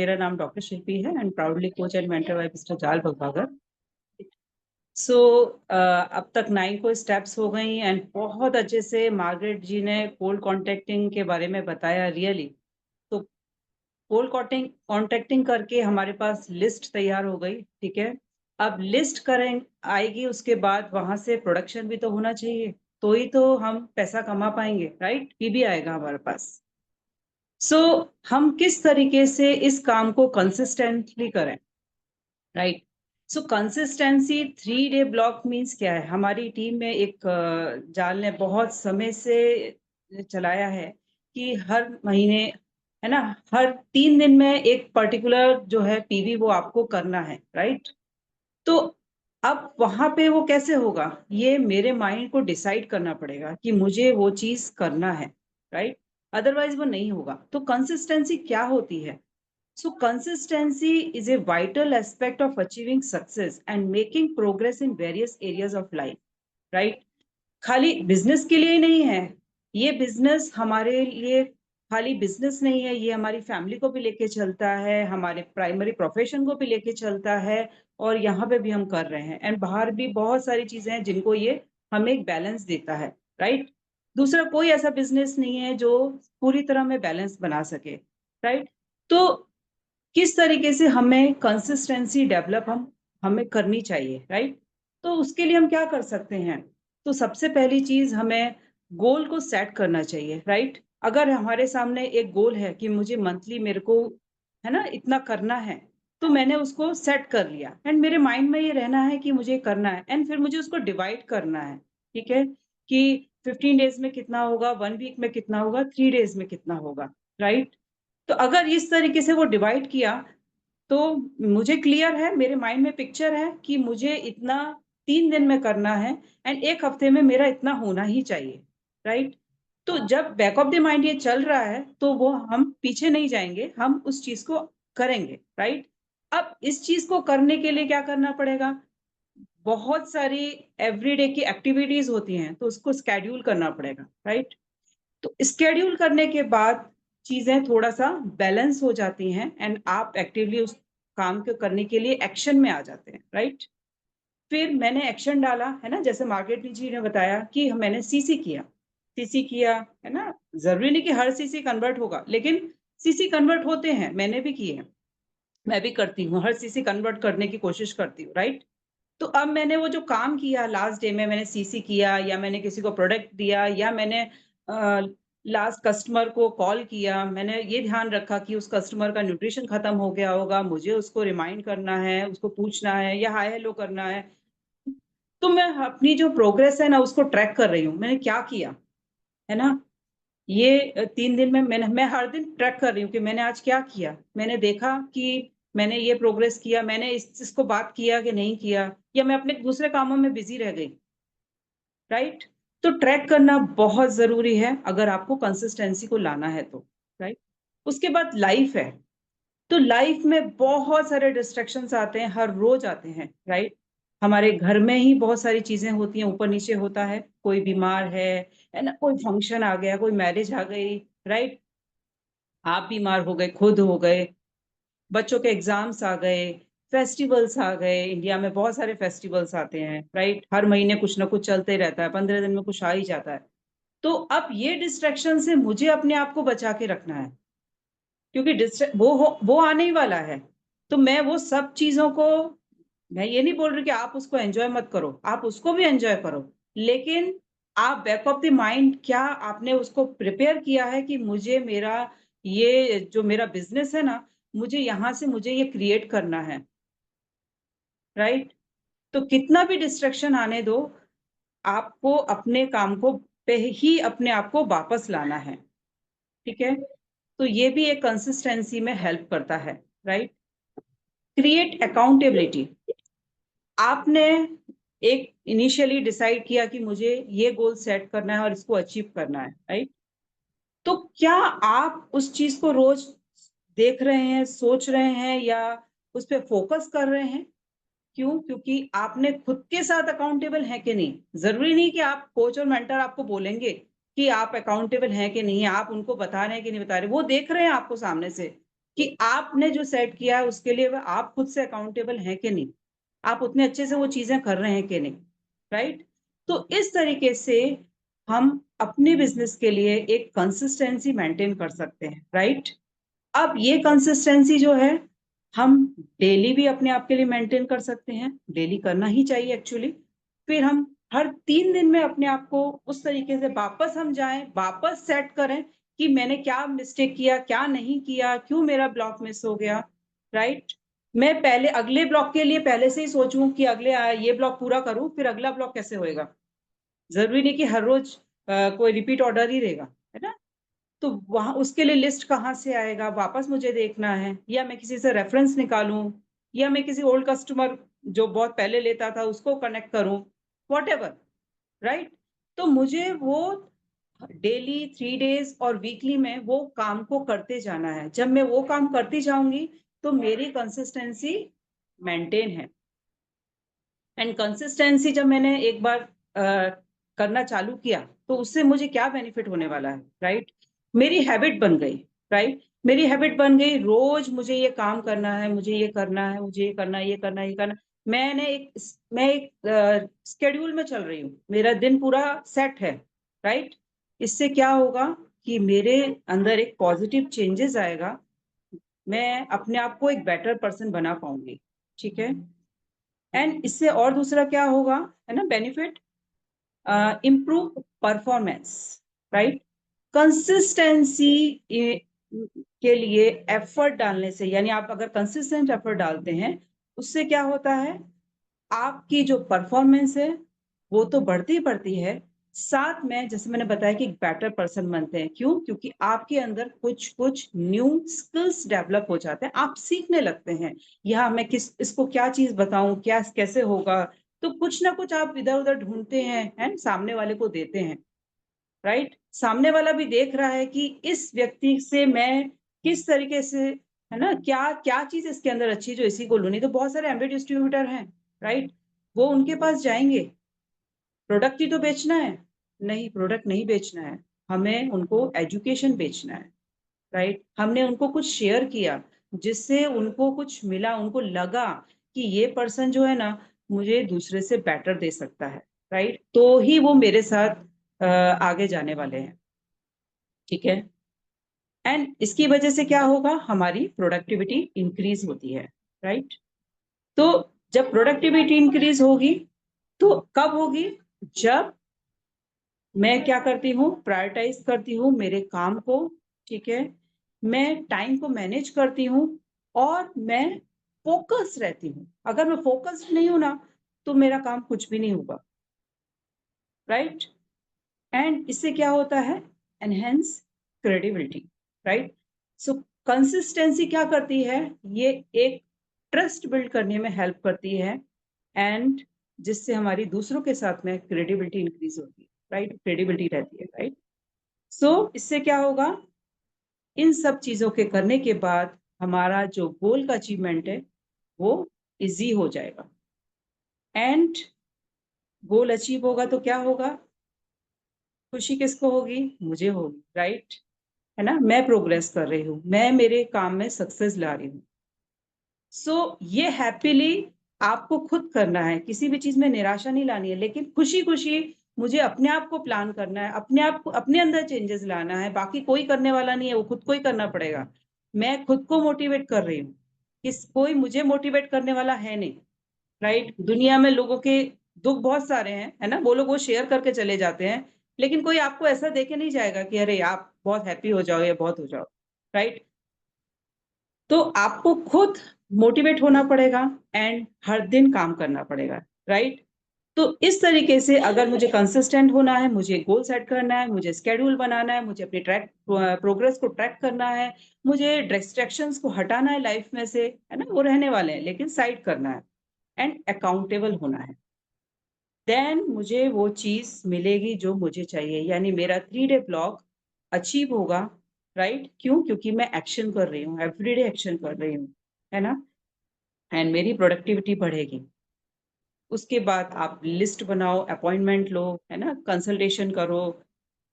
मेरा नाम डॉक्टर शिल्पी है and proudly coach and mentor by mister Jal भगभागर। सो अब तक 9 को स्टेप्स हो गई एंड बहुत अच्छे से मार्गरेट जी ने कोल्ड कॉन्टेक्टिंग के बारे में बताया रियली। तो कोल्ड कॉन्टेक्टिंग करके हमारे पास लिस्ट तैयार हो गई, ठीक है। अब लिस्ट करें आएगी, उसके बाद वहां से प्रोडक्शन भी तो होना चाहिए, तो ही तो हम पैसा कमा पाएंगे, राइट। ये भी आएगा हमारे पास। सो हम किस तरीके से इस काम को कंसिस्टेंटली करें, राइट। सो कंसिस्टेंसी 3 डे ब्लॉक मीन्स क्या है। हमारी टीम में एक जाल ने बहुत समय से चलाया है कि हर महीने, है ना, हर 3 दिन में एक पर्टिकुलर जो है पीवी वो आपको करना है, राइट। तो अब वहां पे वो कैसे होगा, ये मेरे माइंड को डिसाइड करना पड़ेगा कि मुझे वो चीज करना है, राइट। अदरवाइज वो नहीं होगा। तो कंसिस्टेंसी क्या होती है। So consistency is a vital aspect of achieving success and making progress in various areas of life, right? खाली बिजनेस के लिए ही नहीं है ये बिजनेस, हमारे लिए खाली बिजनेस नहीं है, ये हमारी फैमिली को भी लेके चलता है, हमारे प्राइमरी प्रोफेशन को भी लेके चलता है, और यहाँ पे भी हम कर रहे हैं एंड बाहर भी बहुत सारी चीजें हैं जिनको ये हमें एक बैलेंस देता है, राइट। दूसरा कोई ऐसा बिजनेस नहीं है जो पूरी तरह में बैलेंस बना सके, राइट। तो किस तरीके से हमें कंसिस्टेंसी डेवलप हमें करनी चाहिए, राइट। तो उसके लिए हम क्या कर सकते हैं। तो सबसे पहली चीज हमें गोल को सेट करना चाहिए, राइट। अगर हमारे सामने एक गोल है कि मुझे मंथली मेरे को, है ना, इतना करना है, तो मैंने उसको सेट कर लिया एंड मेरे माइंड में ये रहना है कि मुझे करना है एंड फिर मुझे उसको डिवाइड करना है, ठीक है, कि 15 डेज में कितना होगा, 1 वीक में कितना होगा, 3 डेज में कितना होगा, राइट। तो अगर इस तरीके से वो डिवाइड किया तो मुझे क्लियर है, मेरे माइंड में पिक्चर है कि मुझे इतना 3 दिन में करना है एंड एक हफ्ते में मेरा इतना होना ही चाहिए, राइट। तो जब बैक ऑफ द माइंड ये चल रहा है तो वो हम पीछे नहीं जाएंगे, हम उस चीज को करेंगे, राइट। अब इस चीज को करने के लिए क्या करना पड़ेगा। बहुत सारी एवरीडे की एक्टिविटीज होती हैं तो उसको स्केड्यूल करना पड़ेगा, राइट। तो स्केड्यूल करने के बाद चीजें थोड़ा सा बैलेंस हो जाती हैं एंड आप एक्टिवली उस काम को करने के लिए एक्शन में आ जाते हैं, राइट। फिर मैंने एक्शन डाला, है ना, जैसे मार्गरेट जी ने बताया कि मैंने सीसी किया, है ना। जरूरी नहीं कि हर सीसी कन्वर्ट होगा, लेकिन सीसी कन्वर्ट होते हैं, मैंने भी किए हैं, मैं भी करती हूँ, हर सीसी कन्वर्ट करने की कोशिश करती हूँ, राइट। तो अब मैंने वो जो काम किया लास्ट डे में, मैंने सीसी किया या मैंने किसी को प्रोडक्ट दिया या मैंने लास्ट कस्टमर को कॉल किया, मैंने ये ध्यान रखा कि उस कस्टमर का न्यूट्रिशन खत्म हो गया होगा, मुझे उसको रिमाइंड करना है, उसको पूछना है या हाय हेलो करना है। तो मैं अपनी जो प्रोग्रेस है ना उसको ट्रैक कर रही हूँ, मैंने क्या किया, है ना। ये 3 दिन में मैं हर दिन ट्रैक कर रही हूँ कि मैंने आज क्या किया, मैंने देखा कि मैंने ये प्रोग्रेस किया, मैंने इसको बात किया कि नहीं किया, या मैं अपने दूसरे कामों में बिजी रह गई, राइट। तो ट्रैक करना बहुत जरूरी है अगर आपको कंसिस्टेंसी को लाना है तो, राइट। उसके बाद लाइफ है। तो लाइफ में बहुत सारे डिस्ट्रैक्शंस आते हैं, हर रोज आते हैं, राइट। हमारे घर में ही बहुत सारी चीजें होती हैं, ऊपर नीचे होता है, कोई बीमार है ना, कोई फंक्शन आ गया, कोई मैरिज आ गई, राइट। आप बीमार हो गए, खुद हो गए, बच्चों के एग्जाम्स आ गए, फेस्टिवल्स आ गए, इंडिया में बहुत सारे फेस्टिवल्स आते हैं, राइट। हर महीने कुछ ना कुछ चलते रहता है, 15 दिन में कुछ आ ही जाता है। तो अब ये डिस्ट्रैक्शन से मुझे अपने आप को बचा के रखना है, क्योंकि वो आने ही वाला है। तो मैं वो सब चीजों को, मैं ये नहीं बोल रही कि आप उसको एंजॉय मत करो, आप उसको भी एंजॉय करो, लेकिन आप बैक ऑफ द माइंड क्या आपने उसको प्रिपेयर किया है कि मुझे मेरा ये जो मेरा बिजनेस है ना, मुझे यहाँ से मुझे ये क्रिएट करना है, राइट। तो कितना भी डिस्ट्रैक्शन आने दो, आपको अपने काम को पे ही अपने आप को वापस लाना है, ठीक है। तो ये भी एक कंसिस्टेंसी में हेल्प करता है, राइट। Create accountability. आपने एक इनिशियली डिसाइड किया कि मुझे ये गोल सेट करना है और इसको अचीव करना है, राइट। तो क्या आप उस चीज को रोज देख रहे हैं, सोच रहे हैं, या उस पर फोकस कर रहे हैं। क्यों, क्योंकि आपने खुद के साथ अकाउंटेबल है कि नहीं। जरूरी नहीं कि आप कोच और मेंटर आपको बोलेंगे कि आप अकाउंटेबल हैं कि नहीं, आप उनको बता रहे हैं कि नहीं बता रहे, वो देख रहे हैं आपको सामने से। कि आपने जो सेट किया है उसके लिए आप खुद से अकाउंटेबल हैं कि नहीं, आप उतने अच्छे से वो चीजें कर रहे हैं कि नहीं, राइट? तो इस तरीके से हम अपने बिजनेस के लिए एक कंसिस्टेंसी मेंटेन कर सकते हैं, राइट? अब ये कंसिस्टेंसी जो है हम डेली भी अपने आप के लिए मेंटेन कर सकते हैं, डेली करना ही चाहिए एक्चुअली। फिर हम हर 3 दिन में अपने आप को उस तरीके से वापस हम जाएँ, वापस सेट करें कि मैंने क्या मिस्टेक किया, क्या नहीं किया, क्यों मेरा ब्लॉक मिस हो गया, राइट? मैं पहले अगले ब्लॉक के लिए पहले से ही सोचूँ कि अगले ये ब्लॉक पूरा करूँ, फिर अगला ब्लॉक कैसे होएगा? ज़रूरी नहीं कि हर रोज़ कोई रिपीट ऑर्डर ही रहेगा, है ना? तो वहाँ उसके लिए लिस्ट कहाँ से आएगा, वापस मुझे देखना है या मैं किसी से रेफ़रेंस निकालूँ या मैं किसी ओल्ड कस्टमर जो बहुत पहले लेता था उसको कनेक्ट करूँ, व्हाटएवर, राइट? तो मुझे वो डेली, 3 डेज़ और वीकली में वो काम को करते जाना है। जब मैं वो काम करती जाऊँगी, तो मेरी कंसिस्टेंसी मेंटेन है। एंड कंसिस्टेंसी जब मैंने एक बार करना चालू किया, तो उससे मुझे क्या बेनिफिट होने वाला है, राइट? मेरी हैबिट बन गई, राइट? मेरी हैबिट बन गई, रोज़ मुझे ये काम करना है, मुझे ये करना है, मुझे ये करना है, ये करना है, ये करना है। मैं एक शेड्यूल में चल रही हूँ, मेरा दिन पूरा सेट है, राइट? इससे क्या होगा कि मेरे अंदर एक पॉज़िटिव चेंजेज़ आएगा, मैं अपने आप को एक बेटर पर्सन बना पाऊँगी, ठीक है? एंड इससे और दूसरा क्या होगा, है ना benefit? Improve performance, right? Consistency के लिए एफर्ट डालने से यानी आप अगर कंसिस्टेंट एफर्ट डालते हैं, उससे क्या होता है? आपकी जो परफॉर्मेंस है, वो तो बढ़ती ही बढ़ती है, साथ में जैसे मैंने बताया कि एक बेटर पर्सन बनते हैं। क्यों? क्योंकि आपके अंदर कुछ-कुछ न्यू स्किल्स डेवलप हो जाते हैं, आप सीखने लगते हैं। या मैं किस इसको क्या चीज़ बताऊँ, क्या कैसे होगा? तो कुछ ना कुछ आप इधर-उधर ढूँढते हैं, हैं? सामने वाले को देते हैं, राइट? सामने वाला भी देख रहा है कि इस व्यक्ति से मैं किस तरीके से है ना, क्या चीज़ इसके अंदर अच्छी है जो इसी को लूँ, नहीं तो बहुत सारे एमबीए डिस्ट्रीब्यूटर हैं, राइट? वो उनके पास जाएँगे, प्रोडक्ट ही तो बेचना है। नहीं, प्रोडक्ट नहीं बेचना है, हमें उनको एजुकेशन बेचना है, राइट? हमने उनको कुछ शेयर किया, जिससे उनको कुछ मिला, उनको लगा कि ये पर्सन जो है ना, मुझे दूसरे से बेटर दे सकता है, राइट? तो ही वो मेरे साथ आगे जाने वाले हैं, ठीक है? एंड इसकी वजह से क्या होगा, हमारी प्रोडक्टिविटी इंक्रीज़ होती है, राइट? तो जब प्रोडक्टिविटी इंक्रीज़ होगी, तो कब होगी? जब मैं क्या करती हूँ, प्रायोरिटाइज़ करती हूँ मेरे काम को, ठीक है? मैं टाइम को मैनेज करती हूँ और मैं फ़ोकस रहती हूँ। अगर मैं फ़ोकस्ड नहीं हूँ ना, तो मेरा काम कुछ भी नहीं होगा, राइट? एंड इससे क्या होता है? Enhance credibility, right? सो कंसिस्टेंसी क्या करती है? ये एक ट्रस्ट बिल्ड करने में हेल्प करती है एंड जिससे हमारी दूसरों के साथ में क्रेडिबिलिटी इंक्रीज़ होती है, राइट? क्रेडिबिलिटी रहती है, राइट? सो इससे क्या होगा? इन सब चीज़ों के करने के बाद हमारा जो गोल का अचीवमेंट है, वो ईज़ी हो जाएगा एंड गोल अचीव होगा तो क्या होगा? खुशी किसको होगी? मुझे होगी, राइट? है ना? मैं प्रोग्रेस कर रही हूँ, मैं मेरे काम में सक्सेस ला रही हूँ। सो ये हैपीली आपको खुद करना है, किसी भी चीज़ में निराशा नहीं लानी है, लेकिन खुशी-खुशी मुझे अपने आप को प्लान करना है, अपने आप को अपने अंदर चेंजेज़ लाना है, बाकी कोई करने वाला नहीं है, वो खुद को ही करना पड़ेगा। मैं खुद को मोटिवेट कर रही हूँ, कोई मुझे मोटिवेट करने वाला है नहीं, राइट? दुनिया में लोगों के दुःख बहुत सारे हैं, है ना? वो लोग वो शेयर करके चले जाते हैं, लेकिन कोई आपको ऐसा देके नहीं जाएगा कि अरे! आप बहुत हैप्पी हो जाओ या बहुत हो जाओ, राइट? तो आपको खुद मोटिवेट होना पड़ेगा एंड हर दिन काम करना पड़ेगा, राइट? तो इस तरीके से अगर मुझे कंसिस्टेंट होना है, मुझे गोल सेट करना है, मुझे शेड्यूल बनाना है, मुझे अपनी प्रोग्रेस को ट्रैक करना है, मुझे डिस्ट्रैक्शंस को हटाना है लाइफ में से, है ना? वो रहने वाले हैं, लेकिन साइड करना है एंड अकाउंटेबल होना है। देन मुझे वो चीज़ मिलेगी जो मुझे चाहिए, यानी मेरा 3 डे ब्लॉक अचीव होगा, राइट? क्यों? क्योंकि मैं एक्शन कर रही हूँ, एवरीडे एक्शन कर रही हूँ, है ना? एंड मेरी प्रोडक्टिविटी बढ़ेगी। उसके बाद आप लिस्ट बनाओ, अपॉइंटमेंट लो, है ना? कंसल्टेशन करो,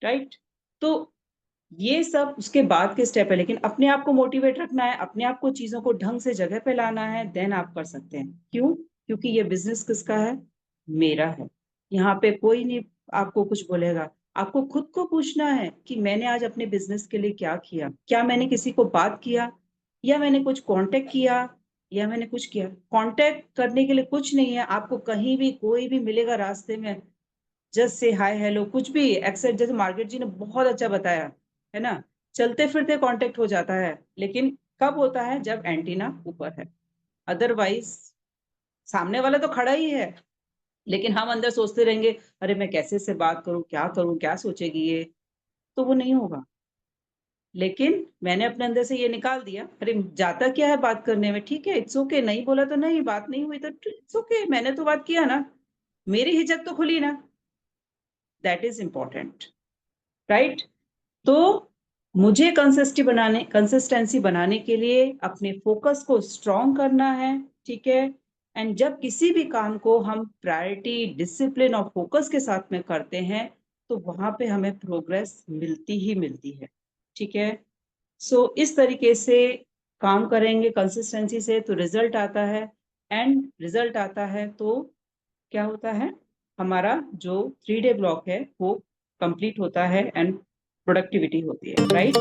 राइट? तो ये सब उसके बाद के स्टेप है, लेकिन अपने आप को मोटिवेट रखना है, अपने आप को चीज़ों को ढंग से जगह पे लाना है, देन आप कर सकते हैं। क्यों? क्योंकि ये बिज़नेस किसका है? मेरा है। यहाँ पे कोई नहीं आपको कुछ बोलेगा। आपको खुद को पूछना है कि मैंने आज अपने बिज़नेस के लिए क्या किया? क्या मैंने किसी को बात किया? या मैंने कुछ कॉन्टैक्ट किया? या मैंने कुछ किया? कॉन्टैक्ट करने के लिए कुछ नहीं है, आपको कहीं भी कोई भी मिलेगा रास्ते में, जस्ट से हाय हेलो कुछ भी एक्सेप्ट, जैसे मार्केट जी ने बहुत अच्छा बताया, है ना? चलते-फिरते कॉन्टैक्ट हो जाता है, लेकिन कब होता है? जब एंटीना ऊपर है। अदरवाइज़ सामने वाला तो खड़ा ही है, लेकिन हम अंदर सोचते रहेंगे, अरे मैं कैसे इससे बात करूँ, क्या सोचेगी ये? तो वो नहीं होगा। लेकिन मैंने अपने अंदर से ये निकाल दिया, अरे जाता क्या है बात करने में, ठीक है, इट्स ओके, नहीं बोला तो नहीं, बात नहीं हुई तो इट्स ओके, मैंने तो बात किया ना, मेरी हिचक तो खुली ना, दैट इज़ इम्पोर्टेंट, राइट? तो मुझे कंसिस्टेंसी बनाने के लिए अपने फ़ोकस को स्ट्रॉन्ग करना है, ठीक है? एंड जब किसी भी काम को हम प्रायोरिटी, डिसिप्लिन और फ़ोकस के साथ में करते हैं, तो वहाँ पे हमें प्रोग्रेस मिलती ही मिलती है, ठीक है? सो इस तरीके से काम करेंगे कंसिस्टेंसी से तो रिज़ल्ट आता है, एंड रिज़ल्ट आता है तो क्या होता है? हमारा जो 3 डे ब्लॉक है वो कंप्लीट होता है एंड प्रोडक्टिविटी होती है, राइट?